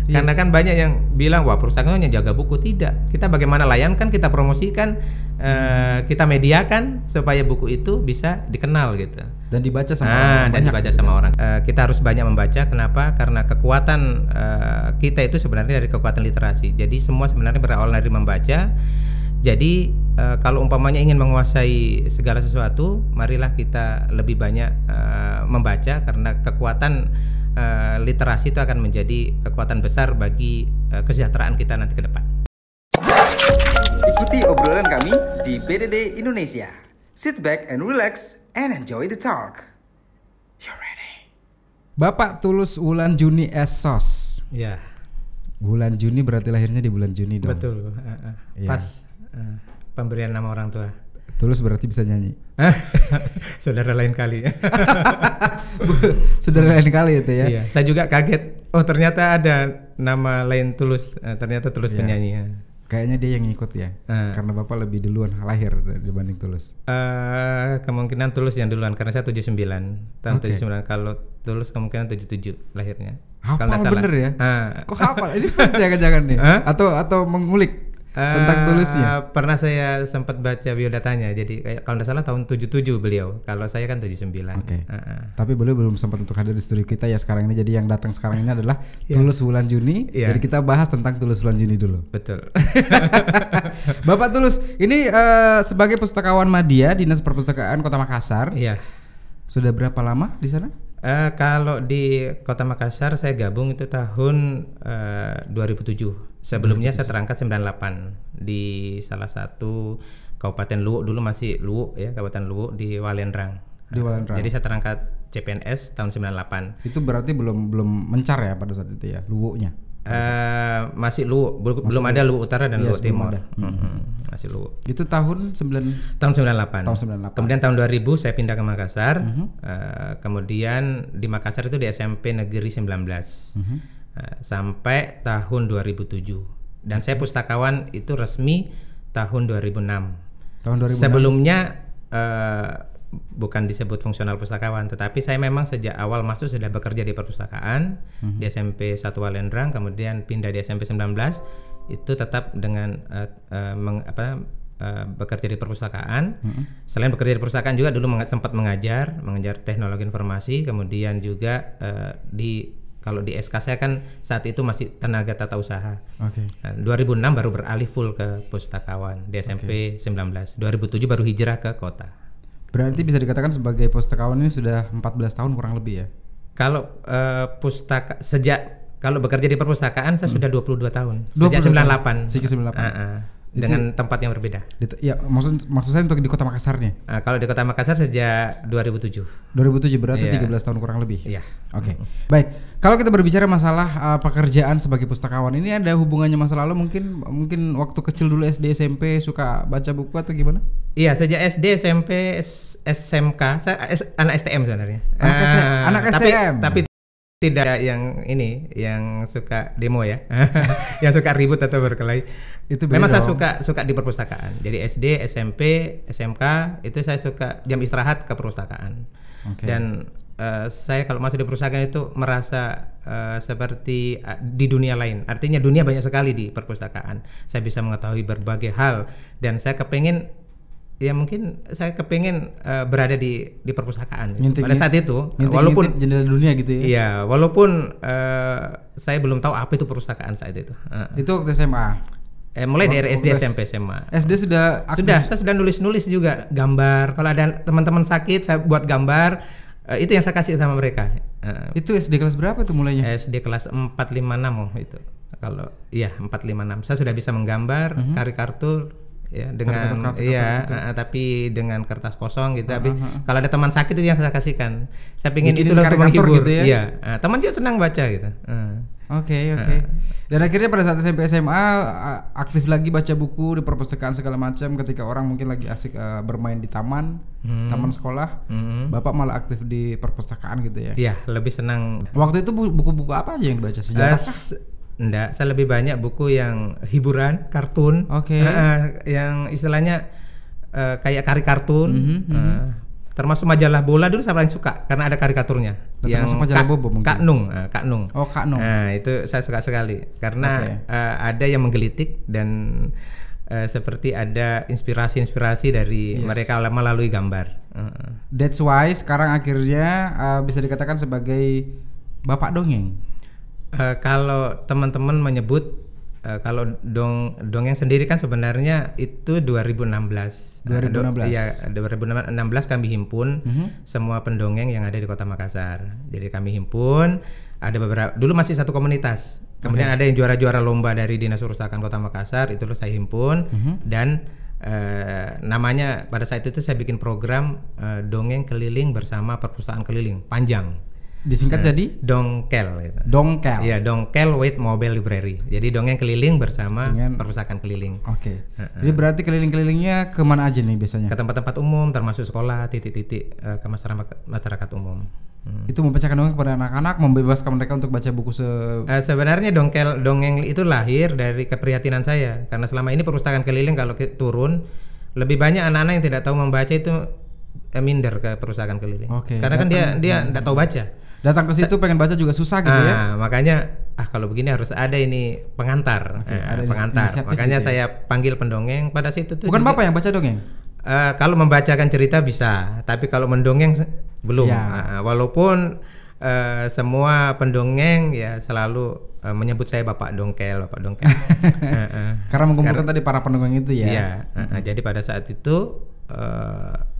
Karena kan banyak yang bilang wah perpustakaan hanya jaga buku. Tidak, kita bagaimana layankan, kita promosikan, kita mediakan supaya buku itu bisa dikenal gitu dan dibaca sama orang dan dibaca sama orang. Kita harus banyak membaca. Kenapa? Karena kekuatan kita itu sebenarnya dari kekuatan literasi. Jadi semua sebenarnya berawal dari membaca. Jadi kalau umpamanya ingin menguasai segala sesuatu, marilah kita lebih banyak membaca, karena kekuatan literasi itu akan menjadi kekuatan besar bagi kesejahteraan kita nanti ke depan. Ikuti obrolan kami di BDD Indonesia. Sit back and relax and enjoy the talk. You're ready. Bapak Tulus Wulan Juni Esos. Ya. Bulan Juni berarti lahirnya di bulan Juni dong. Betul. Pas pemberian nama orang tua. Tulus berarti bisa nyanyi. Saudara lain kali. Saudara lain kali itu ya. Iya, saya juga kaget. Oh, ternyata ada nama lain Tulus. Ternyata Tulus penyanyi. Ya. Kayaknya dia yang ngikut ya. Karena Bapak lebih duluan lahir dibanding Tulus. Kemungkinan Tulus yang duluan karena saya 79. Tahun 79. Kalau Tulus kemungkinan 77 lahirnya. Hafal bener ya? Kok hafal? Ini pas jangan-jangan nih? Atau mengulik tentang Tulusnya? Pernah saya sempat baca biodatanya. Jadi kalau tidak salah tahun 77 beliau. Kalau saya kan 79. Oke. Tapi beliau belum sempat untuk hadir di studio kita ya sekarang ini. Jadi yang datang sekarang ini adalah Tulus Wulan Juni. Jadi kita bahas tentang Tulus Wulan Juni dulu. Betul. Bapak Tulus, ini sebagai pustakawan Madya Dinas Perpustakaan Kota Makassar. Iya. Sudah berapa lama di sana? Kalau di Kota Makassar saya gabung itu tahun 2007. Sebelumnya saya terangkat 98 di salah satu Kabupaten Luwu, dulu masih Luwu ya, Kabupaten Luwu di Walendrang. Di Walendrang. Jadi saya terangkat CPNS tahun 98. Itu berarti belum mencar ya pada saat itu ya, Luwu-nya? Masih Luwu, belum ada Luwu Utara dan Luwu Timur. Masih Luwu. Itu tahun 98. Tahun 98. Kemudian tahun 2000 saya pindah ke Makassar. Kemudian di Makassar itu di SMP Negeri 19. Sampai tahun 2007. Dan saya pustakawan itu resmi tahun 2006. Tahun 2006. Sebelumnya bukan disebut fungsional pustakawan, tetapi saya memang sejak awal masuk sudah bekerja di perpustakaan di SMP 1 Walendrang, kemudian pindah di SMP 19 itu tetap dengan bekerja di perpustakaan. Selain bekerja di perpustakaan juga dulu sempat mengajar teknologi informasi, kemudian juga kalau di SK saya kan saat itu masih tenaga tata usaha. 2006 baru beralih full ke pustakawan di SMP 19. 2007 baru hijrah ke kota. Berarti bisa dikatakan sebagai pustakawan ini sudah 14 tahun kurang lebih ya? Kalau kalau bekerja di perpustakaan saya sudah 22 tahun. Sejak 98. Sejak 98. Dengan tempat yang berbeda. Ya, maksud saya untuk di Kota Makassarnya. Kalau di Kota Makassar sejak 2007. 2007 berarti 13 tahun kurang lebih. Iya. Oke. Baik. Kalau kita berbicara masalah pekerjaan sebagai pustakawan, ini ada hubungannya masa lalu mungkin waktu kecil dulu SD SMP suka baca buku atau gimana? Iya, sejak SD SMP SMK saya anak STM sebenarnya. Anak STM. Tapi tidak yang suka demo ya. Yang suka ribut atau berkelahi. Itu memang saya suka di perpustakaan. Jadi SD, SMP, SMK itu saya suka jam istirahat ke perpustakaan. Dan saya kalau masuk di perpustakaan itu merasa seperti di dunia lain. Artinya dunia banyak sekali di perpustakaan. Saya bisa mengetahui berbagai hal dan saya kepingin berada di perpustakaan pada saat itu. Walaupun jendela dunia gitu ya. Iya, walaupun saya belum tahu apa itu perpustakaan saat itu. Itu waktu SMA. Mulai dari SD, SMP, SMA. SD sudah aktif? Saya sudah nulis juga gambar. Kalau ada teman-teman sakit, saya buat gambar. Itu yang saya kasih sama mereka. Itu SD kelas berapa tuh mulainya? SD kelas 4, 5, 6 itu. Kalau 4, 5, 6. Saya sudah bisa menggambar karikatur ya dengan tapi dengan kertas kosong gitu. Habis kalau ada teman sakit itu yang saya kasihkan. Saya pingin itu untuk menghibur gitu ya. Iya. Teman juga senang baca gitu. Oke. Dan akhirnya pada saat SMP SMA aktif lagi baca buku di perpustakaan segala macam. Ketika orang mungkin lagi asik bermain di taman sekolah, Bapak malah aktif di perpustakaan gitu ya? Iya, lebih senang. Waktu itu buku-buku apa aja yang dibaca? Sejarah? Enggak, saya lebih banyak buku yang hiburan, kartun, yang istilahnya kayak karikatun. termasuk majalah bola dulu saya paling suka karena ada karikaturnya. Yang majalah Bobo mungkin. Kak Nung, Kak Nung. Oh, Kak Nung. Nah, itu saya suka sekali karena ada yang menggelitik dan seperti ada inspirasi dari mereka melalui gambar. That's why sekarang akhirnya bisa dikatakan sebagai bapak dongeng. Kalau teman-teman menyebut kalau dongeng sendiri kan sebenarnya itu 2016. 2016. Iya, 2016 kami himpun semua pendongeng yang ada di Kota Makassar. Jadi kami himpun, ada beberapa, dulu masih satu komunitas. Kemudian ada yang juara-juara lomba dari Dinas Perpustakaan Kota Makassar, itu saya himpun dan namanya pada saat itu saya bikin program dongeng keliling bersama perpustakaan keliling panjang. Disingkat jadi Dongkel gitu. Dongkel. Iya, Dongkel with Mobile Library. Jadi dongeng keliling bersama perpustakaan keliling. Oke. Jadi berarti keliling-kelilingnya kemana aja nih biasanya? Ke tempat-tempat umum, termasuk sekolah, titik-titik ke masyarakat umum. Itu membacakan dongeng kepada anak-anak, membebaskan mereka untuk baca buku sebenarnya dongeng itu lahir dari keprihatinan saya karena selama ini perpustakaan keliling kalau turun lebih banyak anak-anak yang tidak tahu membaca itu minder ke perpustakaan keliling. Karena kan dia tidak tahu baca. Datang ke situ pengen baca juga susah gitu ya. Makanya kalau begini harus ada ini pengantar. Ada pengantar. Makanya gitu saya panggil pendongeng pada situ tuh. Bukan Bapak yang baca dongeng? Kalau membacakan cerita bisa, tapi kalau mendongeng belum. Walaupun semua pendongeng ya selalu menyebut saya Bapak Dongkel. Karena mengumpulkan tadi para pendongeng itu ya. Iya. Jadi pada saat itu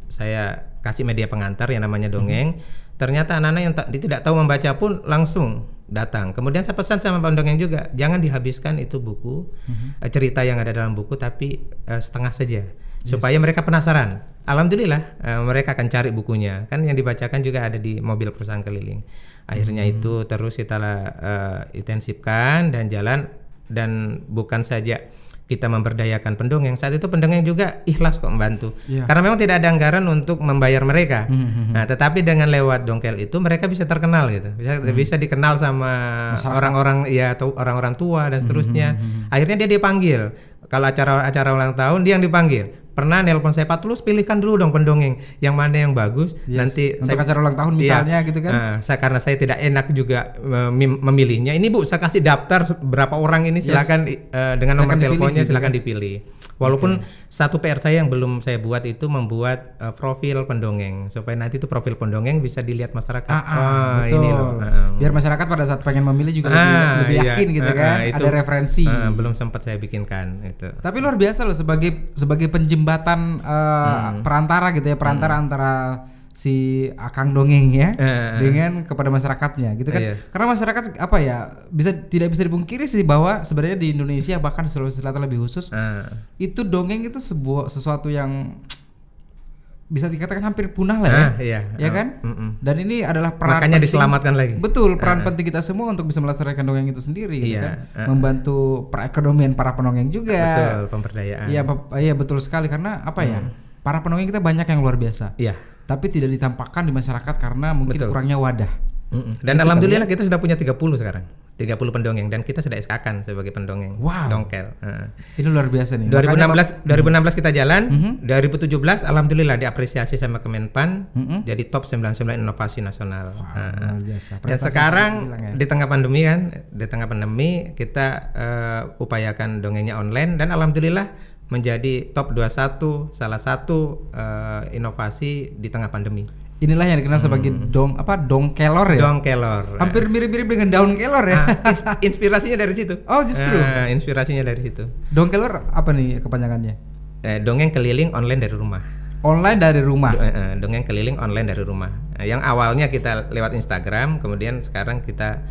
saya kasih media pengantar yang namanya dongeng. Ternyata anak-anak yang tidak tahu membaca pun langsung datang. Kemudian saya pesan sama pendongeng juga, jangan dihabiskan itu buku cerita yang ada dalam buku, tapi setengah saja, supaya mereka penasaran. Alhamdulillah mereka akan cari bukunya. Kan yang dibacakan juga ada di mobil perusahaan keliling. Akhirnya itu terus kita intensifkan dan jalan, dan bukan saja kita memberdayakan pendongeng, saat itu pendongeng juga ikhlas kok membantu. Karena memang tidak ada anggaran untuk membayar mereka. Nah, tetapi dengan lewat dongkel itu mereka bisa terkenal gitu. Bisa dikenal sama orang-orang ya, atau orang-orang tua dan seterusnya. Akhirnya dia dipanggil. Kalau acara ulang tahun dia yang dipanggil. Pernah nelpon saya, Pak Tulus pilihkan dulu dong pendongeng yang mana yang bagus. Nanti untuk acara ulang tahun misalnya gitu kan. Karena saya tidak enak juga memilihnya. Ini Bu, saya kasih daftar berapa orang ini, silakan dengan nomor teleponnya silakan dipilih. Walaupun satu PR saya yang belum saya buat itu membuat profil pendongeng, supaya nanti itu profil pendongeng bisa dilihat masyarakat. Betul. Ini loh. Biar masyarakat pada saat pengen memilih juga lebih yakin gitu kan. Itu, ada referensi. Belum sempat saya bikinkan itu. Tapi luar biasa loh sebagai penjembatan perantara gitu ya, antara si akang dongeng ya dengan kepada masyarakatnya gitu kan. Karena masyarakat apa ya, tidak bisa dipungkiri sih bahwa sebenarnya di Indonesia, bahkan Sulawesi Selatan lebih khusus, itu dongeng itu sesuatu yang bisa dikatakan hampir punah lah ya kan. Dan ini adalah peran makanya penting, diselamatkan lagi. Betul, peran penting kita semua untuk bisa melestarikan dongeng itu sendiri gitu kan. Membantu perekonomian para pendongeng juga. Betul, pemberdayaan. Iya betul sekali, karena apa ya, para pendongeng kita banyak yang luar biasa. Tapi tidak ditampakkan di masyarakat karena mungkin kurangnya wadah. Dan itu alhamdulillah kita sudah punya 30 sekarang. 30 pendongeng, dan kita sudah SK-kan sebagai pendongeng. Dongkel. Ini luar biasa nih. 2016 kita jalan, 2017 alhamdulillah diapresiasi sama Kemenpan jadi top 99 inovasi nasional. Luar biasa. Dan sekarang di tengah pandemi kan, kita upayakan dongengnya online, dan alhamdulillah menjadi top 21 salah satu inovasi di tengah pandemi. Inilah yang dikenal sebagai dongkelor ya. Dongkelor. Hampir mirip-mirip dengan daun kelor ya. Inspirasinya dari situ. Oh, justru. Inspirasinya dari situ. Dongkelor apa nih kepanjangannya? Dongeng keliling online dari rumah. Online dari rumah. Dongeng keliling online dari rumah. Yang awalnya kita lewat Instagram, kemudian sekarang kita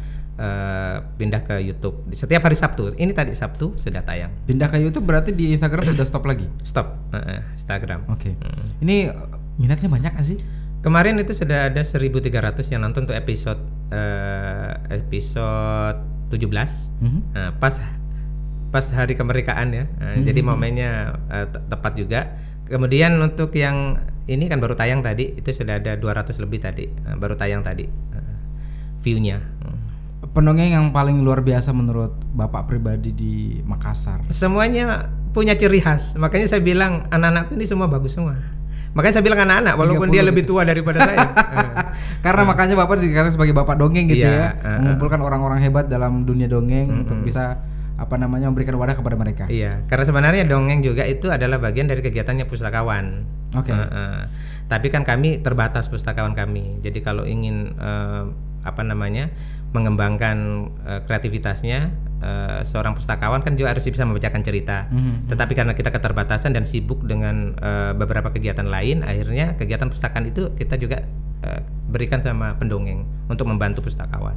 pindah ke YouTube setiap hari Sabtu. Ini tadi Sabtu sudah tayang. Pindah ke YouTube berarti di Instagram sudah stop lagi? Stop. Instagram. Oke. Ini minatnya banyak nggak sih? Kemarin itu sudah ada 1.300 yang nonton tuh episode 17. Pas hari kemerdekaan ya. Jadi momennya tepat juga. Kemudian untuk yang ini kan baru tayang tadi, itu sudah ada 200 lebih tadi, baru tayang tadi view-nya. Pendongeng yang paling luar biasa menurut Bapak pribadi di Makassar? Semuanya punya ciri khas, makanya saya bilang anak-anak ini semua bagus semua. Makanya saya bilang anak-anak walaupun dia lebih tua daripada saya. Karena makanya Bapak dikatakan sebagai bapak dongeng gitu ya, mengumpulkan orang-orang hebat dalam dunia dongeng untuk bisa memberikan wadah kepada mereka. Iya, karena sebenarnya dongeng juga itu adalah bagian dari kegiatannya pustakawan. Oke. Tapi kan kami terbatas pustakawan kami. Jadi kalau ingin mengembangkan kreativitasnya, seorang pustakawan kan juga harus bisa membacakan cerita. Tetapi karena kita keterbatasan dan sibuk dengan beberapa kegiatan lain, akhirnya kegiatan pustakaan itu kita juga berikan sama pendongeng untuk membantu pustakawan.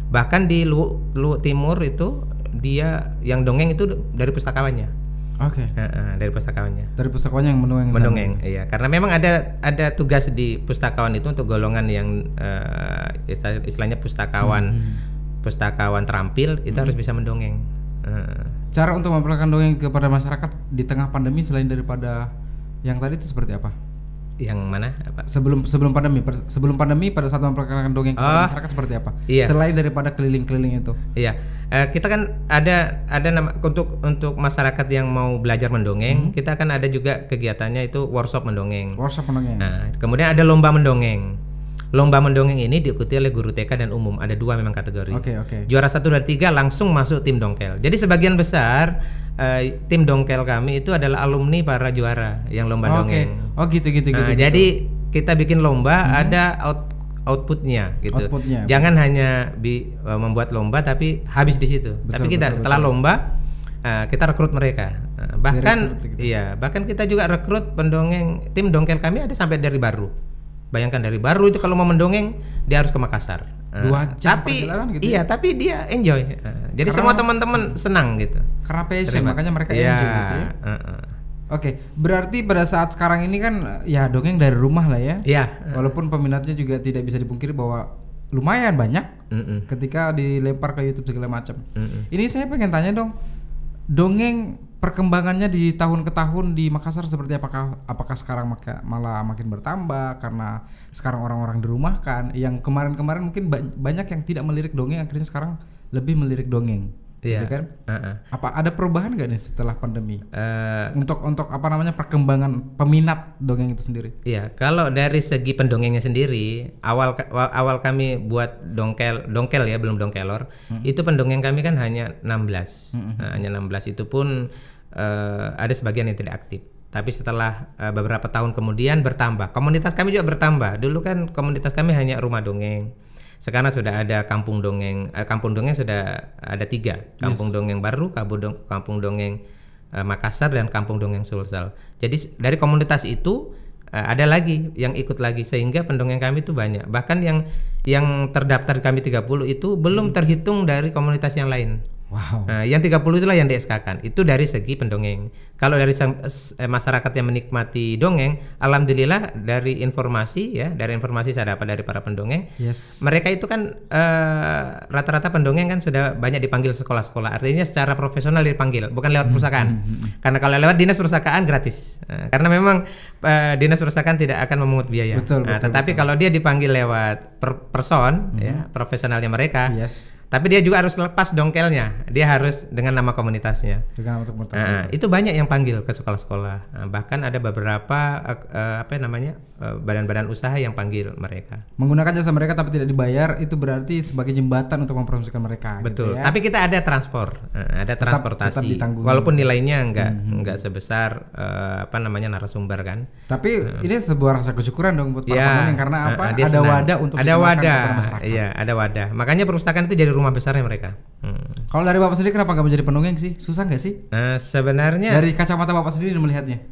Bahkan di Luwu Timur itu dia yang dongeng itu dari pustakawannya. Oke. Dari pustakawannya. Dari pustakawannya yang mendongeng. Mendongeng, iya. Karena memang ada tugas di pustakawan itu untuk golongan yang istilahnya pustakawan terampil itu harus bisa mendongeng. Cara untuk memperkenalkan dongeng kepada masyarakat di tengah pandemi selain daripada yang tadi itu seperti apa? Yang mana? Sebelum pandemi pada saat memperkenalkan dongeng kepada masyarakat seperti apa? Iya. Selain daripada keliling-keliling itu. Iya. Kita kan ada nama untuk masyarakat yang mau belajar mendongeng, kita kan ada juga kegiatannya itu workshop mendongeng. Nah, kemudian ada lomba mendongeng. Lomba mendongeng ini diikuti oleh guru TK dan umum. Ada 2 memang kategori. Oke. Juara 1 dan 3 langsung masuk tim dongkel. Jadi sebagian besar tim dongkel kami itu adalah alumni para juara yang lomba dongeng. Gitu. Jadi kita bikin lomba ada outputnya gitu. Jangan hanya membuat lomba tapi habis di situ. Tapi kita setelah lomba kita rekrut mereka. Bahkan kita juga rekrut pendongeng. Tim dongkel kami ada sampai dari Baru. Bayangkan dari Baru itu kalau mau mendongeng dia harus ke Makassar. 2 jam perjalanan gitu. Iya, tapi dia enjoy. Jadi semua teman-teman senang gitu. Karena passion, makanya mereka enjoy gitu ya. Oke, berarti pada saat sekarang ini kan ya dongeng dari rumah lah ya. Iya. Walaupun peminatnya juga tidak bisa dipungkiri bahwa lumayan banyak ketika dilempar ke YouTube segala macam. Ini saya pengen tanya dong, dongeng perkembangannya di tahun ke tahun di Makassar seperti apakah sekarang malah makin bertambah karena sekarang orang-orang dirumahkan, yang kemarin-kemarin mungkin banyak yang tidak melirik dongeng akhirnya sekarang lebih melirik dongeng. Iya kan? Apa ada perubahan nggak nih setelah pandemi? Untuk perkembangan peminat dongeng itu sendiri? Iya, kalau dari segi pendongengnya sendiri, awal kami buat dongkel ya, belum dongkelor. Itu pendongeng kami kan hanya 16. Hanya 16, itu pun ada sebagian yang tidak aktif. Tapi setelah beberapa tahun kemudian bertambah. Komunitas kami juga bertambah. Dulu kan komunitas kami hanya rumah dongeng. Sekarang sudah ada kampung dongeng. Kampung dongeng sudah ada 3. Kampung Dongeng Baru, kampung dongeng Makassar, dan kampung dongeng Sulsel. Jadi dari komunitas itu ada lagi yang ikut lagi, sehingga pendongeng kami itu banyak. Bahkan yang terdaftar kami 30 itu belum terhitung dari komunitas yang lain. Wow. Nah, yang 30 itulah yang di SK-kan. Itu dari segi pendongeng. Kalau dari masyarakat yang menikmati dongeng, alhamdulillah dari informasi saya dapat dari para pendongeng, mereka itu kan rata-rata pendongeng kan sudah banyak dipanggil sekolah-sekolah. Artinya secara profesional dipanggil, bukan lewat perpustakaan. Karena kalau lewat dinas perpustakaan gratis. Karena memang dinas perpustakaan tidak akan memungut biaya. Tetapi kalau dia dipanggil lewat person, ya, profesionalnya mereka. Tapi dia juga harus lepas dongkelnya. Dia harus dengan nama komunitasnya. Itu banyak yang panggil ke sekolah-sekolah. Bahkan ada beberapa badan-badan usaha yang panggil mereka. Menggunakan jasa mereka tapi tidak dibayar, itu berarti sebagai jembatan untuk mempromosikan mereka. Betul. Gitu ya? Tapi kita ada ada transportasi. Tetap walaupun nilainya enggak sebesar narasumber kan. Tapi ini sebuah rasa kesyukuran dong buat para pendongeng, karena ada wadah untuk kepada masyarakat. Iya, ada wadah. Makanya perpustakaan itu jadi rumah besarnya mereka. Kalau dari Bapak sendiri kenapa nggak menjadi pendongeng sih? Susah nggak sih? Sebenarnya dari kacamata Bapak sendiri melihatnya.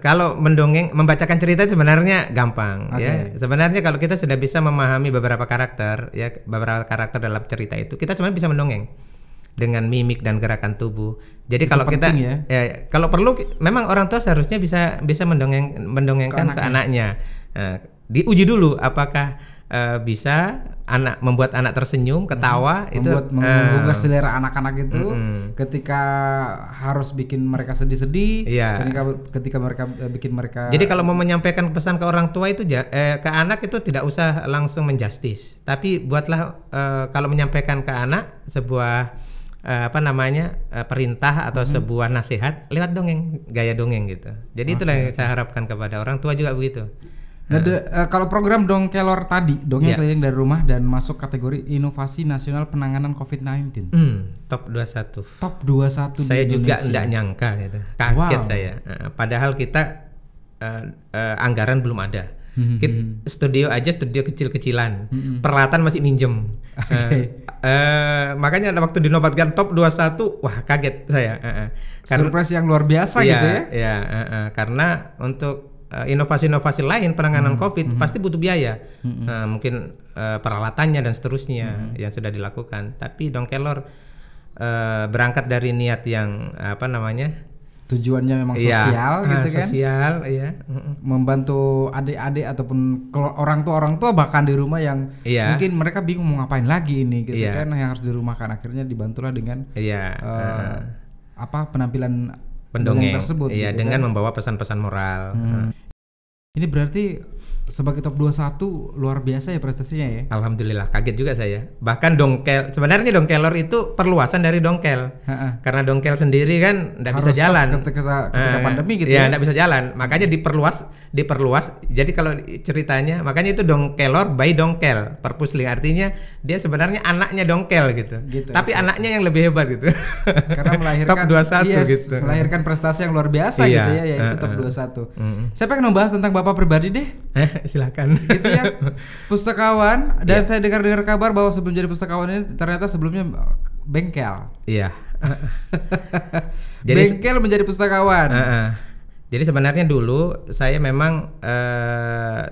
Kalau mendongeng, membacakan cerita sebenarnya gampang. Ya. Sebenarnya kalau kita sudah bisa memahami beberapa karakter dalam cerita itu, kita sebenarnya bisa mendongeng dengan mimik dan gerakan tubuh. Jadi itu kalau kita kalau perlu memang orang tua seharusnya bisa mendongengkan ke anaknya. Diuji dulu apakah bisa membuat anak tersenyum, ketawa, itu menggugah selera anak-anak itu ketika harus bikin mereka sedih-sedih, ketika mereka bikin mereka. Jadi kalau mau menyampaikan pesan ke orang tua itu ke anak itu tidak usah langsung menjustis, tapi buatlah kalau menyampaikan ke anak sebuah perintah atau sebuah nasihat lewat dongeng, gaya dongeng gitu. Jadi itulah yang saya harapkan kepada orang tua juga begitu. Nah, kalau program Dongkelor tadi, dongeng keliling dari rumah dan masuk kategori Inovasi Nasional Penanganan COVID-19. Top 21. Top 21 Saya di juga Indonesia. enggak nyangka gitu. Kaget saya. Padahal kita anggaran belum ada. Studio kecil-kecilan. Peralatan masih minjem. Makanya waktu dinobatkan top 21, wah kaget saya. Surprise yang luar biasa gitu ya. Iya, karena untuk inovasi-inovasi lain penanganan COVID pasti butuh biaya, mungkin peralatannya dan seterusnya yang sudah dilakukan. Tapi Dongkelor berangkat dari niat yang tujuannya memang sosial gitu kan? Sosial, membantu adik-adik ataupun orang tua bahkan di rumah yang mungkin mereka bingung mau ngapain lagi ini gitu kan, yang harus dirumahkan, akhirnya dibantulah dengan penampilan pendongeng tersebut gitu dengan kan? membawa pesan-pesan moral. Ini berarti sebagai top 21 luar biasa ya prestasinya ya. Alhamdulillah, kaget juga saya. Bahkan sebenarnya Dongkelor itu perluasan dari dongkel. Karena dongkel sendiri kan enggak bisa jalan ketika pandemi gitu ya. Enggak bisa jalan. Makanya diperluas. Jadi kalau ceritanya, makanya itu Dongkelor by Dongkel, perpusling, artinya dia sebenarnya anaknya Dongkel gitu. Tapi anaknya yang lebih hebat gitu. Karena melahirkan top 21 gitu. Melahirkan prestasi yang luar biasa gitu ya, yaitu top 21. Saya pengen membahas tentang Bapak pribadi deh. Silakan. Gitu ya. Pustakawan, dan saya dengar kabar bahwa sebelum jadi pustakawan ini ternyata sebelumnya bengkel. Iya. Bengkel menjadi pustakawan. Jadi sebenarnya dulu saya memang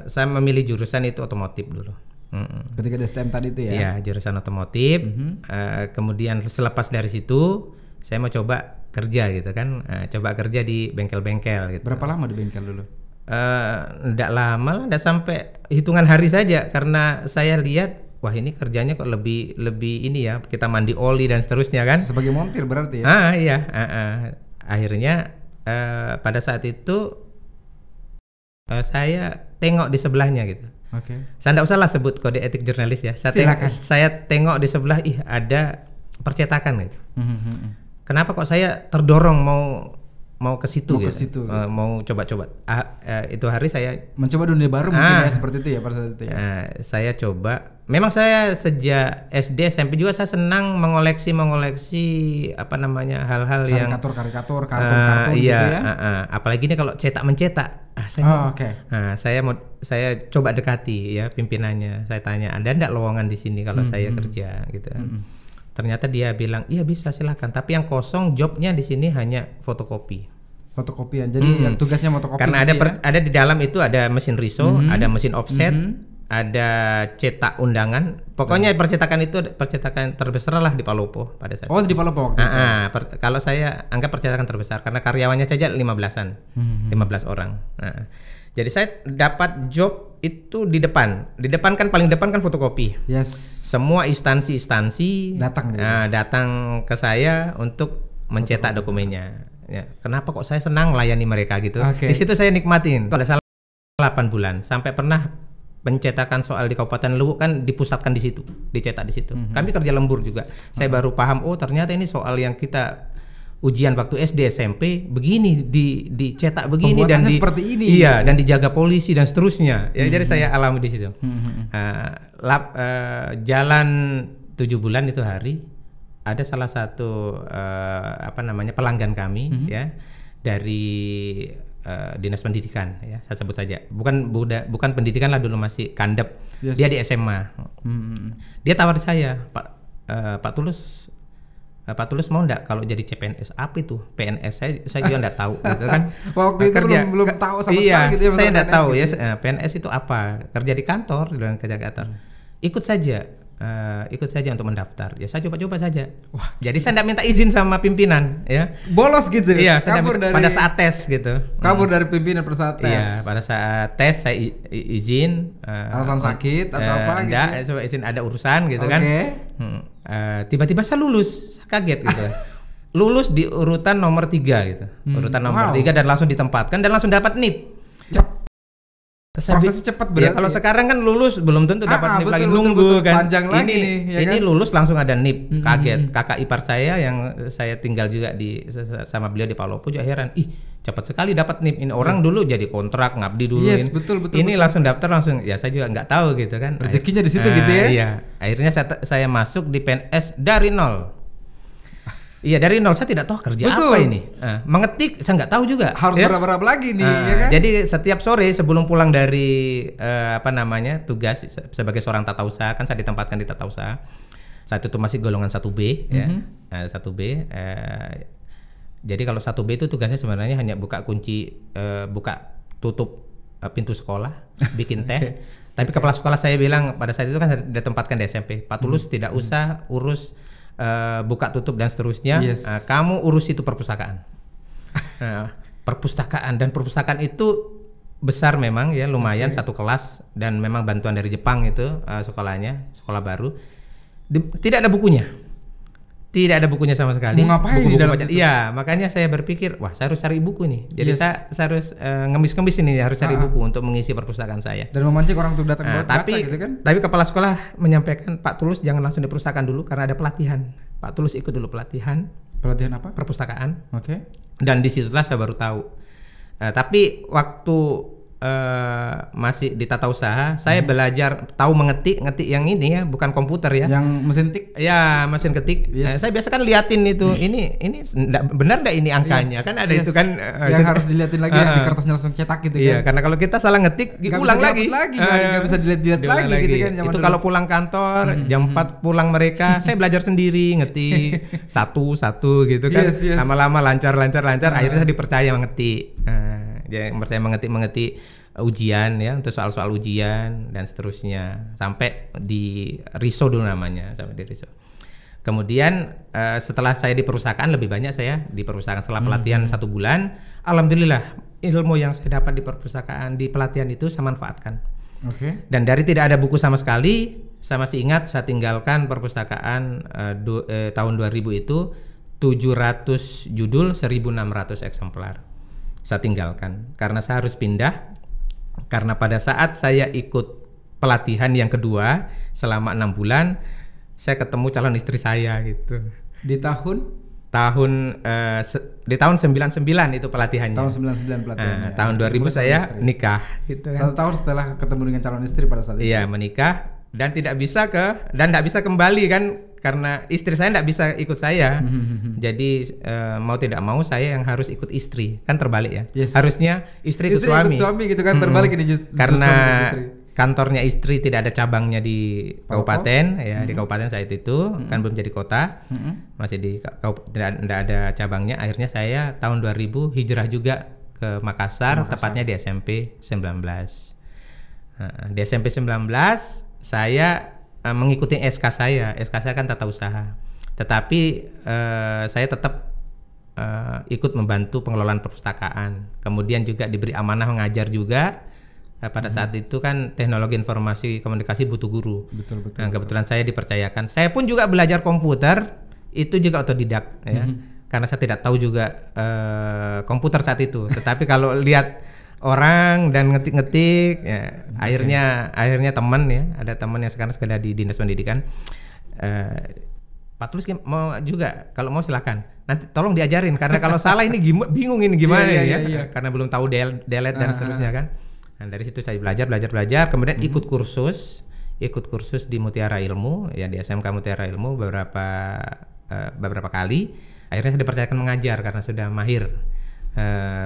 saya memilih jurusan itu otomotif dulu. Ketika di STM tadi itu ya? Iya, jurusan otomotif. Kemudian selepas dari situ saya mau coba kerja gitu kan, coba kerja di bengkel-bengkel gitu. Berapa lama di bengkel dulu? Nggak lama lah, nggak sampai hitungan hari saja, karena saya lihat wah ini kerjanya kok lebih ini ya, kita mandi oli dan seterusnya kan. Sebagai montir berarti ya? Iya. Akhirnya pada saat itu saya tengok di sebelahnya gitu. Saya nggak usah lah sebut kode etik jurnalis ya. Saya tengok di sebelah, ada percetakan gitu. Kenapa kok saya terdorong mau ke situ gitu. Mau coba-coba. Itu hari saya mencoba dunia baru mungkin ya, seperti itu ya pada saat itu ya. Saya coba. Memang saya sejak SD SMP juga saya senang mengoleksi hal-hal yang karikatur kartun gitu ya. Apalagi ini kalau cetak mencetak. Saya coba dekati ya pimpinannya. Saya tanya, "Anda enggak lowongan di sini kalau saya kerja?" gitu. Ternyata dia bilang, "Iya bisa, silakan. Tapi yang kosong jobnya di sini hanya fotokopi." Fotokopian. Jadi yang tugasnya fotokopi. Karena ada di dalam itu ada mesin riso, ada mesin offset, ada cetak undangan. Pokoknya percetakan terbesar lah di Palopo pada saat. Di Palopo waktu itu. Kalau saya anggap percetakan terbesar karena karyawannya saja 15-an. 15 orang. Jadi saya dapat job itu di depan. Di depan kan paling depan kan fotokopi. Yes. Semua instansi datang ke saya untuk mencetak dokumennya. Ya, kenapa kok saya senang melayani mereka gitu. Di situ saya nikmatin. Kalau salah 8 bulan sampai pernah pencetakan soal di Kabupaten Luwu kan dipusatkan di situ, dicetak di situ. Kami kerja lembur juga. Saya baru paham, ternyata ini soal yang kita ujian waktu SD SMP begini dicetak begini dan seperti ini. Iya, dan dijaga polisi dan seterusnya. Ya, jadi saya alami di situ. Jalan 7 bulan itu hari ada salah satu pelanggan kami ya dari dinas pendidikan ya, saya sebut saja, bukan pendidikan lah, dulu masih kandep. Dia di SMA. Dia tawar saya, Pak Tulus mau enggak kalau jadi CPNS? Apa itu PNS? Saya juga enggak tahu gitu kan. Waktu itu belum tahu sama sekali gitu ya. Saya enggak tahu gitu ya. PNS itu apa? Kerja di kantor, bilang kerja di kantor. Ikut saja untuk mendaftar. Ya saya coba-coba saja. Wah, jadi saya enggak minta izin sama pimpinan ya. Bolos gitu. Iya, pada saat tes gitu. Kabur dari pimpinan pada saat tes. Iya, pada saat tes saya izin. Alasan sakit atau apa gitu. Enggak, saya izin ada urusan gitu kan. Tiba-tiba saya lulus. Saya kaget gitu. Lulus di urutan nomor 3 gitu. Urutan nomor 3 dan langsung ditempatkan dan langsung dapat NIP. Prosesnya cepat Ya, berarti. kalau sekarang kan lulus belum tentu dapat NIP lagi, betul, nunggu betul. kan. Panjang lagi ini nih, ya ini kan? lulus langsung ada NIP. Kaget. Kakak ipar saya yang saya tinggal juga sama beliau di Palopo juga heran. Ih, cepat sekali dapat NIP. Ini orang dulu jadi kontrak ngabdi dulu. Yes, betul. Ini langsung daftar langsung. Ya saya juga nggak tahu gitu kan. Rezekinya di situ gitu ya. Iya. Akhirnya saya masuk di PNS dari nol. Iya, dari nol. Saya tidak tahu kerja apa ini. Mengetik saya nggak tahu juga. Harus berapa lagi nih, ya kan? Jadi setiap sore sebelum pulang dari tugas sebagai seorang tata usaha, kan saya ditempatkan di tata usaha. Saat itu masih golongan 1B ya. 1B. Jadi kalau 1B itu tugasnya sebenarnya hanya buka kunci, buka tutup pintu sekolah, bikin teh. Tapi kepala sekolah saya bilang pada saat itu kan saya ditempatkan di SMP. Pak Tulus tidak usah urus buka tutup dan seterusnya. Kamu urus itu perpustakaan. Perpustakaan itu besar memang ya, lumayan satu kelas, dan memang bantuan dari Jepang itu sekolahnya, sekolah baru. Tidak ada bukunya. Tidak ada bukunya sama sekali. Mau ngapain di dalam itu? Iya, makanya saya berpikir, wah saya harus cari buku nih. Jadi saya harus ngemis-ngemis ini, harus cari buku untuk mengisi perpustakaan saya. Dan memancing orang untuk datang baca gitu kan? Tapi kepala sekolah menyampaikan, Pak Tulus jangan langsung di perpustakaan dulu karena ada pelatihan. Pak Tulus ikut dulu pelatihan. Pelatihan apa? Perpustakaan. Oke. Dan disitulah saya baru tahu. Tapi waktu masih di tata usaha, saya belajar tahu ngetik yang ini ya, bukan komputer ya. Yang mesin tik? Ya, mesin ketik. Saya biasa kan liatin itu, ini benar enggak ini angkanya? Kan ada itu kan yang harus diliatin lagi di kertasnya langsung cetak gitu kan. Iya, karena kalau kita salah ngetik ulang lagi. Nggak bisa dilihat lagi gitu kan. Itu kalau pulang kantor jam 4 pulang mereka, saya belajar sendiri ngetik satu-satu gitu kan. Lama-lama lancar, akhirnya saya dipercaya mengetik. Saya mengetik ujian ya, untuk soal-soal ujian dan seterusnya, sampai di RISO dulu namanya, sampai di RISO. Kemudian setelah saya di perusahaan, lebih banyak saya di perusahaan setelah pelatihan 1 bulan. Alhamdulillah ilmu yang saya dapat di perpustakaan, di pelatihan itu saya manfaatkan. Dan dari tidak ada buku sama sekali, saya masih ingat saya tinggalkan perpustakaan tahun 2000 itu 700 judul, 1.600 eksemplar. Saya tinggalkan karena saya harus pindah, karena pada saat saya ikut pelatihan yang kedua selama 6 bulan, saya ketemu calon istri saya gitu. Di tahun 99 itu pelatihannya. Tahun 99 pelatihannya. Tahun 2000 saya nikah gitu kan. 1 tahun setelah ketemu dengan calon istri pada saat itu. Iya, menikah dan tidak bisa kembali kan, karena istri saya tidak bisa ikut saya. Jadi mau tidak mau saya yang harus ikut istri, kan terbalik ya. Harusnya istri ikut suami. Ikut suami gitu kan, terbalik ini karena kantornya istri tidak ada cabangnya di kabupaten ya, di kabupaten saat itu kan belum jadi kota, masih di tidak ada cabangnya. Akhirnya saya tahun 2000 hijrah juga ke Makassar. Tepatnya di SMP 19. Di SMP 19 saya mengikuti SK saya kan tata usaha, tetapi saya tetap ikut membantu pengelolaan perpustakaan. Kemudian juga diberi amanah mengajar juga. Pada saat itu kan teknologi informasi komunikasi butuh guru. Betul. Nah, kebetulan saya dipercayakan. Saya pun juga belajar komputer, itu juga otodidak ya. Karena saya tidak tahu juga komputer saat itu. Tetapi kalau lihat orang dan ngetik-ngetik ya, akhirnya teman ya, ada teman yang sekarang sudah di dinas pendidikan, Pak Tulus mau juga, kalau mau silakan, nanti tolong diajarin, karena kalau salah ini bingung ini gimana ya. Karena belum tahu delete dan seterusnya kan. Nah, dari situ saya belajar, kemudian ikut kursus di Mutiara Ilmu ya, di SMK Mutiara Ilmu beberapa kali. Akhirnya saya dipercayakan mengajar karena sudah mahir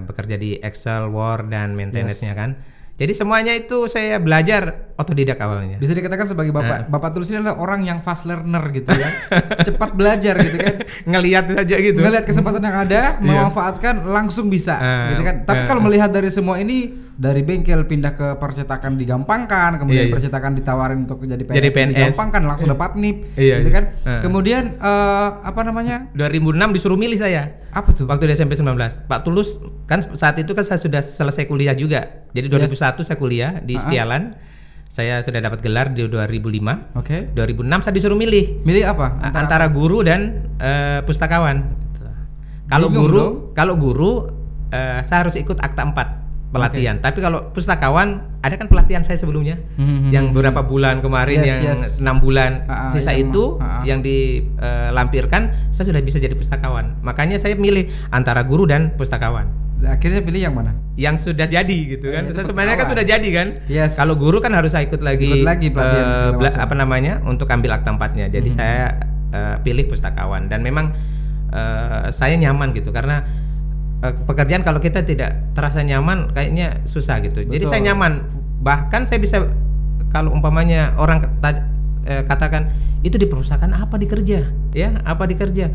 bekerja di Excel, Word dan maintenance-nya kan. Jadi semuanya itu saya belajar otodidak awalnya. Bisa dikatakan sebagai Bapak Tulus ini adalah orang yang fast learner gitu ya. Cepat belajar gitu kan. Ngelihat saja gitu. Ngelihat kesempatan yang ada, memanfaatkan, langsung bisa gitu kan. Tapi kalau melihat dari semua ini, dari bengkel pindah ke percetakan digampangkan, kemudian percetakan ditawarin untuk jadi PNS digampangkan, langsung dapat NIP gitu kan. Kemudian 2006 disuruh milih saya. Apa tuh? Waktu di SMP 19. Pak Tulus kan saat itu kan saya sudah selesai kuliah juga. Jadi 2001 saya kuliah di Setialan. Saya sudah dapat gelar di 2005. 2006 saya disuruh milih. Milih apa? Antara guru dan pustakawan. Kalau guru saya harus ikut akta 4. pelatihan. Tapi kalau pustakawan ada kan pelatihan saya sebelumnya yang beberapa bulan kemarin, yang 6 bulan, sisa itu yang dilampirkan saya sudah bisa jadi pustakawan. Makanya saya milih antara guru dan pustakawan. Akhirnya pilih yang mana? Yang sudah jadi gitu kan. Saya sebenarnya kan sudah jadi kan. Yes. Kalau guru kan harus saya ikut lagi pelatihan untuk ambil akta 4-nya. Jadi saya pilih pustakawan dan memang saya nyaman gitu karena pekerjaan kalau kita tidak terasa nyaman kayaknya susah gitu. Betul. Jadi saya nyaman. Bahkan saya bisa kalau umpamanya orang katakan itu di perusahaan apa dikerja, ya apa dikerja.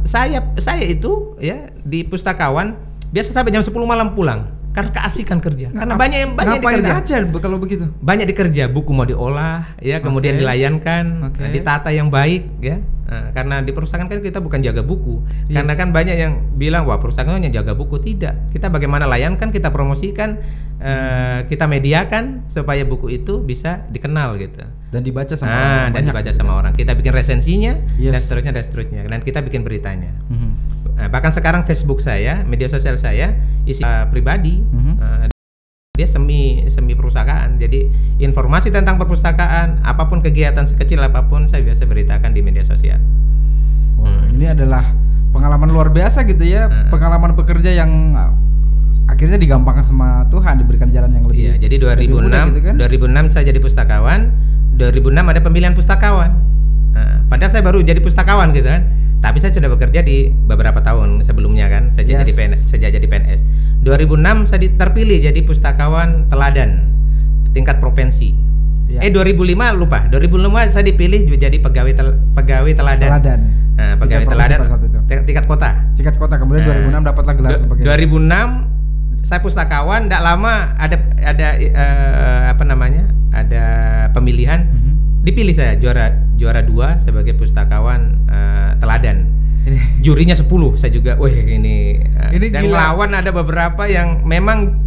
Saya itu ya di pustakawan biasa sampai jam 10 malam pulang karena keasikan kerja. Karena banyak dikerja. Aja kalau begitu. Banyak dikerja, buku mau diolah, ya kemudian dilayankan, ditata yang baik, ya. Karena di perusahaan kan kita bukan jaga buku. Karena kan banyak yang bilang wah perusahaan hanya jaga buku, tidak. Kita bagaimana layankan, kita promosikan, kita mediakan supaya buku itu bisa dikenal gitu. Dan dibaca sama orang. Dan dibaca sama orang. Kita bikin resensinya dan seterusnya. Dan kita bikin beritanya. Bahkan sekarang Facebook saya, media sosial saya isi pribadi. Dia semi perusahaan, jadi informasi tentang perpustakaan, apapun kegiatan sekecil apapun saya biasa beritakan di media sosial. Ini adalah pengalaman luar biasa gitu ya, pengalaman bekerja yang akhirnya digampangkan sama Tuhan, diberikan jalan yang lebih. Iya, jadi 2006, gitu kan? 2006 saya jadi pustakawan, 2006 ada pemilihan pustakawan. Padahal saya baru jadi pustakawan gitu kan. Tapi saya sudah bekerja di beberapa tahun sebelumnya kan, sejak jadi PNS. 2006 saya terpilih jadi pustakawan teladan tingkat provinsi. 2005 lupa. 2005 saya dipilih jadi pegawai teladan. Pegawai teladan tingkat kota. Tingkat kota. Kemudian 2006 dapatlah gelar sebagai 2006 saya pustakawan, tidak lama ada ada pemilihan. Dipilih saya juara 2 sebagai pustakawan teladan. Jurinya 10 saya juga. Ini dan lawan ada beberapa yang memang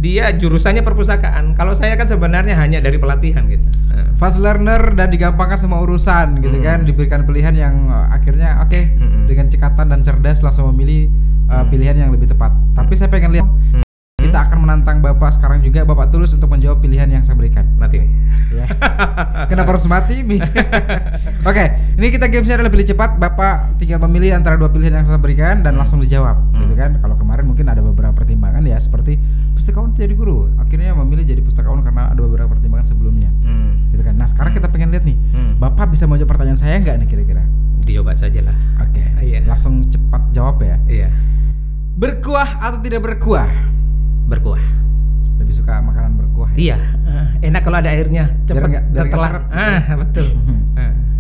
dia jurusannya perpustakaan. Kalau saya kan sebenarnya hanya dari pelatihan gitu. Fast learner dan digampangkan semua urusan gitu kan, diberikan pilihan yang akhirnya dengan cekatan dan cerdas langsung memilih pilihan yang lebih tepat. Tapi saya pengen lihat kita akan menantang Bapak sekarang juga, Bapak Tulus untuk menjawab pilihan yang saya berikan. Mati nih. Ya. Kenapa harus mati nih? Oke, ini kita gamesnya adalah pilih cepat. Bapak tinggal memilih antara 2 pilihan yang saya berikan dan langsung dijawab, gitu kan? Kalau kemarin mungkin ada beberapa pertimbangan ya, seperti pustakawan jadi guru, akhirnya memilih jadi pustakawan karena ada beberapa pertimbangan sebelumnya, gitu kan? Nah sekarang kita pengen lihat nih, Bapak bisa menjawab pertanyaan saya nggak nih kira-kira? Dicoba saja lah. Oke. Langsung cepat jawab ya. Iya. Berkuah atau tidak berkuah? Berkuah. Lebih suka makanan berkuah ya? Iya, enak kalau ada airnya, cepat tertelan. Betul.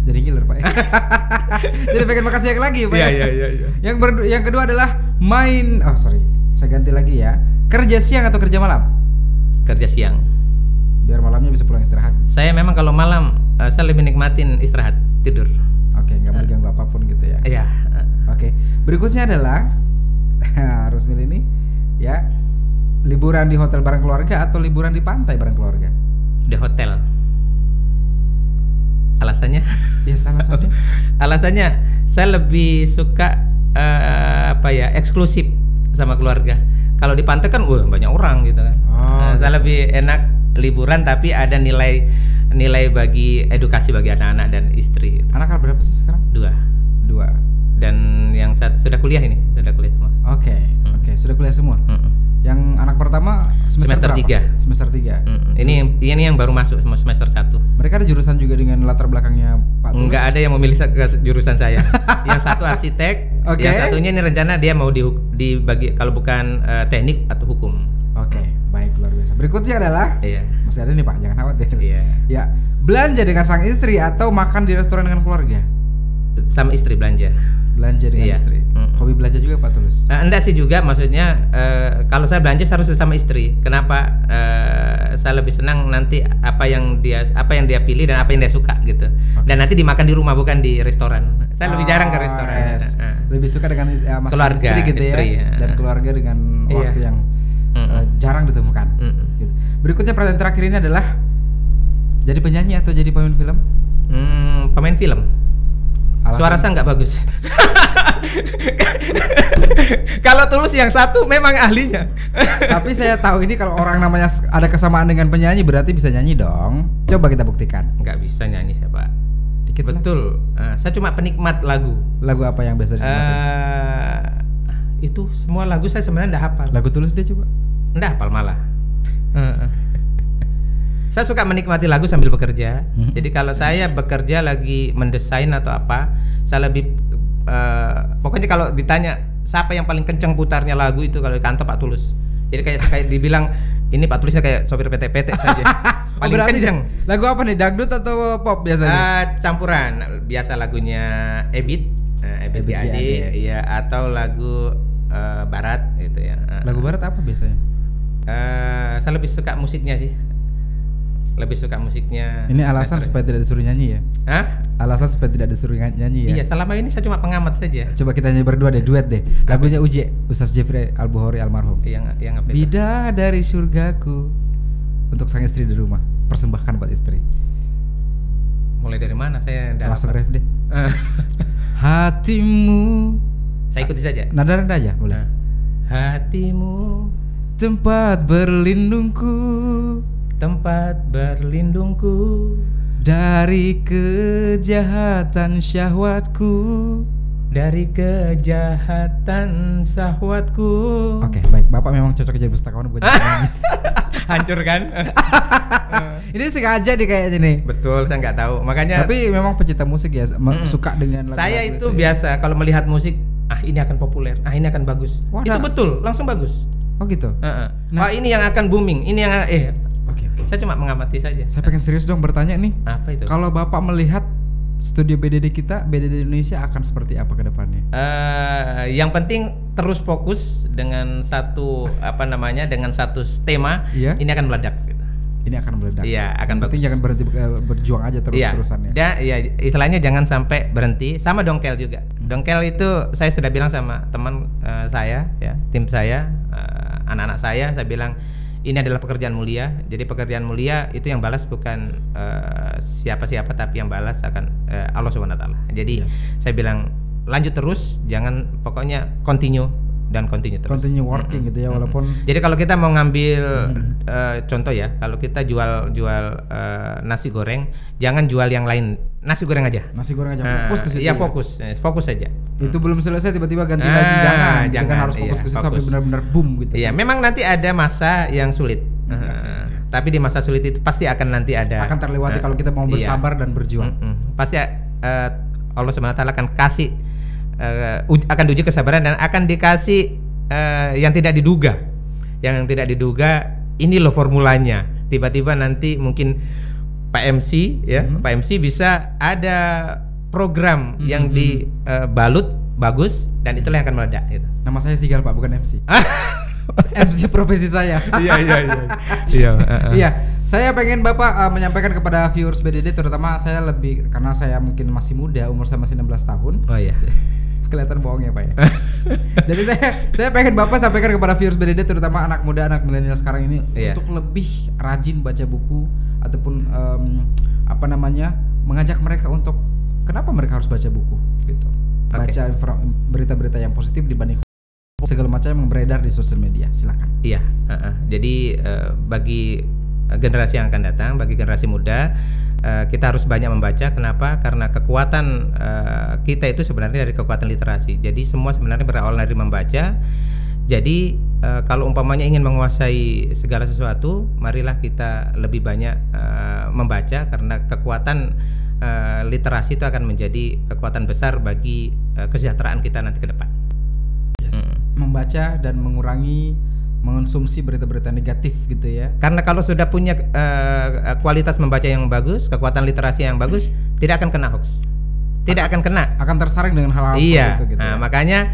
Jadi ngiler Pak. Jadi pengen makan siang lagi Pak. Iya. Yang kedua adalah saya ganti lagi ya. Kerja siang atau kerja malam? Kerja siang. Biar malamnya bisa pulang istirahat. Saya memang kalau malam saya lebih nikmatin istirahat, tidur. Oke, nggak mau diganggu apapun gitu ya. Iya. Oke. Berikutnya adalah harus milih nih ya. Liburan di hotel bareng keluarga atau liburan di pantai bareng keluarga? Di hotel. Alasannya? Yes, alasannya. Alasannya saya lebih suka eksklusif sama keluarga. Kalau di pantai kan banyak orang gitu kan. Saya lebih enak liburan tapi ada nilai bagi edukasi bagi anak-anak dan istri. Anak berapa sih sekarang? 2. Dan yang sudah kuliah semua. Oke, sudah kuliah semua. Yang anak pertama semester 3. Semester 3. Ini yang baru masuk semester 1. Mereka ada jurusan juga dengan latar belakangnya Pak Tulus? Enggak ada yang memilih jurusan saya. Yang satu arsitek, yang satunya ini rencana dia mau dibagi kalau bukan teknik atau hukum. Oke, baik, luar biasa. Berikutnya adalah masih ada nih Pak, jangan khawatir. Ya, belanja dengan sang istri atau makan di restoran dengan keluarga? Sama istri belanja dengan istri. Hobi belanja juga Pak Tulus? Enggak sih juga, maksudnya kalau saya belanja harus sama istri. Kenapa? Saya lebih senang nanti apa yang dia pilih dan apa yang dia suka gitu. Dan nanti dimakan di rumah bukan di restoran. Saya lebih jarang ke restoran. Lebih suka dengan keluarga, istri gitu ya. Dan keluarga dengan waktu yang jarang ditemukan. Gitu. Berikutnya pertanyaan terakhir ini adalah jadi penyanyi atau jadi pemain film? Pemain film. Suara saya nggak bagus. Kalau Tulus yang satu memang ahlinya. Tapi saya tahu ini kalau orang namanya ada kesamaan dengan penyanyi berarti bisa nyanyi dong. Coba kita buktikan. Nggak bisa nyanyi saya Pak. Dikit lah. Betul. Saya cuma penikmat lagu. Lagu apa yang biasa dinikmati? Itu semua lagu saya sebenarnya nggak hafal. Lagu Tulus dia coba. Nggak hafal malah. Saya suka menikmati lagu sambil bekerja. Jadi kalau saya bekerja lagi mendesain atau apa, saya lebih pokoknya kalau ditanya siapa yang paling kenceng putarnya lagu itu kalau di kantor Pak Tulus. Jadi kayak dibilang ini Pak Tulisnya kayak sopir PT-PT saja. Paling kenceng. Lagu apa nih? Dangdut atau pop biasanya? Campuran. Biasa lagunya Ebit, Ebit Ade, ya, atau lagu barat gitu ya. Lagu barat apa biasanya? Saya lebih suka musiknya sih. Lebih suka musiknya. Ini alasan supaya tidak disuruh nyanyi ya? Hah? Alasan supaya tidak disuruh nyanyi ya? Iya, selama ini saya cuma pengamat saja. Coba kita nyanyi berdua deh, duet deh. Lagunya Uje, Ustaz Jeffrey Al-Bukhari almarhum. Yang apa itu? Bidadari surgaku. Untuk sang istri di rumah, persembahkan buat istri. Mulai dari mana saya? Langsung ref deh. Hatimu. Saya ikuti saja. Nada rendah aja, boleh. Hatimu tempat berlindungku, tempat berlindungku dari kejahatan syahwatku, dari kejahatan syahwatku. Oke, baik. Bapak memang cocok jadi pustakawan buat nyanyi. Hancur kan? Ini sengaja nih kayaknya nih. Betul, saya nggak tahu. Makanya. Tapi memang pecinta musik ya, suka dengan lagu-lagu saya itu biasa kalau melihat musik, ini akan populer, ini akan bagus. Wah, itu betul, langsung bagus. Oh gitu. Nah, ini yang akan booming, ini yang Oke. Saya cuma mengamati saja. Saya pengen serius dong bertanya nih. Apa itu? Kalau Bapak melihat studio BDD kita, BDD Indonesia akan seperti apa ke depannya? Yang penting terus fokus dengan satu dengan satu tema. Iya? Ini akan meledak. Gitu. Ini akan meledak. Iya, akan bagus. Jangan berhenti berjuang aja terus-terusan ya. Iya, istilahnya jangan sampai berhenti. Sama dongkel juga. Dongkel itu saya sudah bilang sama teman saya, ya, tim saya, anak-anak saya bilang ini adalah pekerjaan mulia. Jadi pekerjaan mulia itu yang balas bukan siapa-siapa, tapi yang balas akan Allah Subhanahu wa taala. Jadi saya bilang lanjut terus, jangan, pokoknya continue terus. Continue working gitu ya, walaupun. Jadi kalau kita mau ngambil contoh ya, kalau kita jual nasi goreng, jangan jual yang lain, nasi goreng aja. Nasi goreng aja, fokus ke situ. Iya, fokus saja. Itu belum selesai tiba-tiba ganti lagi, jangan harus fokus ke situ sampai benar-benar boom gitu. Iya, memang nanti ada masa yang sulit. Tapi di masa sulit itu pasti akan nanti akan terlewati kalau kita mau bersabar dan berjuang. Pasti Allah Subhanahu wa taala akan kasih akan diuji kesabaran dan akan dikasih yang tidak diduga. Yang tidak diduga, ini loh formulanya. Tiba-tiba nanti mungkin Pak MC ya, Pak MC bisa ada program yang dibalut bagus dan itulah yang akan meledak gitu. Nama saya Sigal Pak, bukan MC. MC profesi saya. Iya. Saya pengen Bapak menyampaikan kepada viewers BDD, terutama saya lebih karena saya mungkin masih muda, umur saya masih 16 tahun. Oh iya. Kelihatan bohong ya Pak ya. Jadi saya pengen Bapak sampaikan kepada viewers BDD, terutama anak muda, anak milenial sekarang ini, untuk lebih rajin baca buku ataupun mengajak mereka untuk kenapa mereka harus baca buku gitu. Baca berita-berita yang positif dibanding segala macam yang beredar di sosial media. Silakan. Iya. Jadi bagi generasi yang akan datang, bagi generasi muda, kita harus banyak membaca. Kenapa? Karena kekuatan kita itu sebenarnya dari kekuatan literasi. Jadi semua sebenarnya berawal dari membaca. Jadi kalau umpamanya ingin menguasai segala sesuatu, marilah kita lebih banyak membaca, karena kekuatan literasi itu akan menjadi kekuatan besar bagi kesejahteraan kita nanti ke depan. Yes. Membaca dan mengurangi mengonsumsi berita-berita negatif gitu ya. Karena kalau sudah punya kualitas membaca yang bagus, kekuatan literasi yang bagus, tidak akan kena hoax. Akan tersaring dengan hal-hal seperti itu gitu. Nah, makanya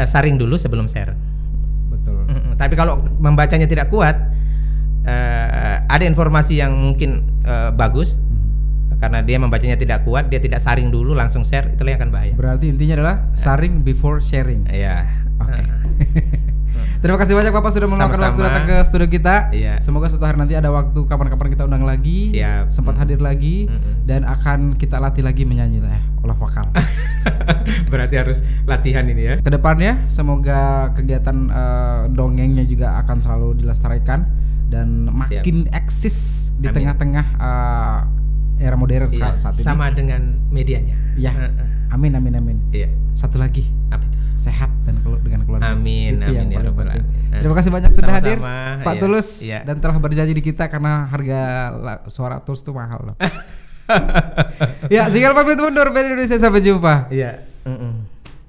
saring dulu sebelum share. Betul. Tapi kalau membacanya tidak kuat, ada informasi yang mungkin bagus, karena dia membacanya tidak kuat, dia tidak saring dulu langsung share, itulah yang akan bahaya. Berarti intinya adalah saring before sharing. Iya. Oke. Terima kasih banyak Bapak sudah meluangkan waktu datang ke studio kita. Iya. Semoga suatu hari nanti ada waktu kapan-kapan kita undang lagi. Siap. Sempat hadir lagi dan akan kita latih lagi menyanyi olah vokal. Berarti harus latihan ini ya. Kedepannya semoga kegiatan dongengnya juga akan selalu dilestarikan dan makin eksis di tengah-tengah era modern saat ini. Sama dengan medianya. Ya. Amin. Iya. Satu lagi. Apa itu? Sehat dan dengan keluarga. Amin. Itu amin ya rabbal alamin. Terima kasih banyak sudah hadir Pak iya. Tulus Iya. dan telah berjanji di kita karena harga suara Tulus itu mahal loh. Ya, Sigal pamit mundur. BDD Indonesia, sampai jumpa. Iya.